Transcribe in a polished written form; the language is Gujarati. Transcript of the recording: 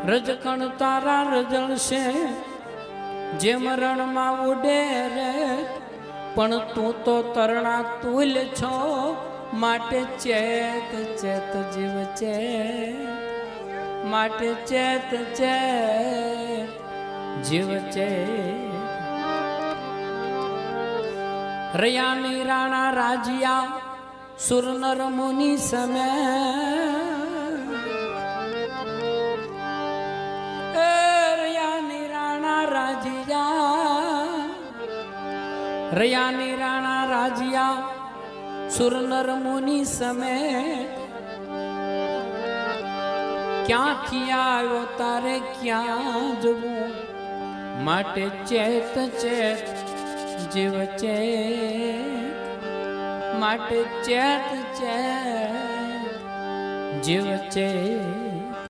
રજકણ તારા રજળશે જેમ રણમાં ઉડે રે, પણ તું તો તરણા તુલ છો માટે ચેત ચેત જીવ ચેત, માટે ચેત ચેત જીવ ચેત. રયાની રાણા રાજ્યા સુરનર મુનિ સમે, રયાની રાણા રાજ્યા સુરનર મુનિ સમે. ક્યાંથી આવ્યો તારે ક્યાં જવું, માટે ચેત ચેત જીવ ચેત, માટે ચેત ચેત જીવ ચેત.